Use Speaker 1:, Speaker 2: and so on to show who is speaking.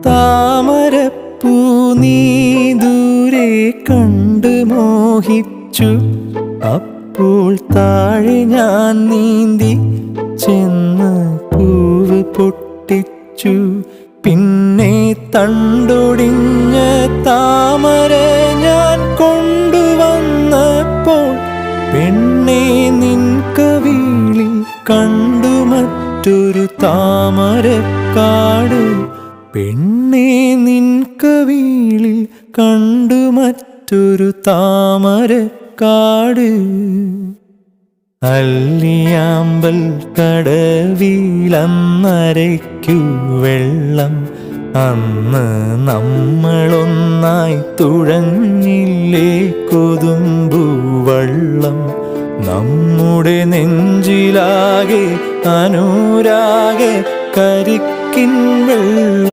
Speaker 1: താമരപ്പൂ നീ ദൂരെ കണ്ട് മോഹിച്ചു. അപ്പോൾ താഴെ ഞാൻ നീന്തി ചെന്ന് പൂവ് പൊട്ടിച്ചു. പിന്നെ തണ്ടൊടിഞ്ഞ താമര ഞാൻ കൊണ്ടുവന്നപ്പോൾ പെണ്ണെ നിൻ കവിളിൽ കണ്ടു മറ്റൊരു താമരക്കാട്. പെണ്ണെ നിൻ കവിളിൽ കണ്ടു മറ്റൊരു താമരക്കാട്. അല്ലിയാമ്പൽ കടവിലന്നരയ്ക്കു വെള്ളം. അന്ന് നമ്മളൊന്നായി തുഴഞ്ഞില്ലേ കൊതുമ്പു വള്ളം. നമ്മുടെ നെഞ്ചിലാകെ അനുരാഗ കരിക്കിൻ വെള്ളം.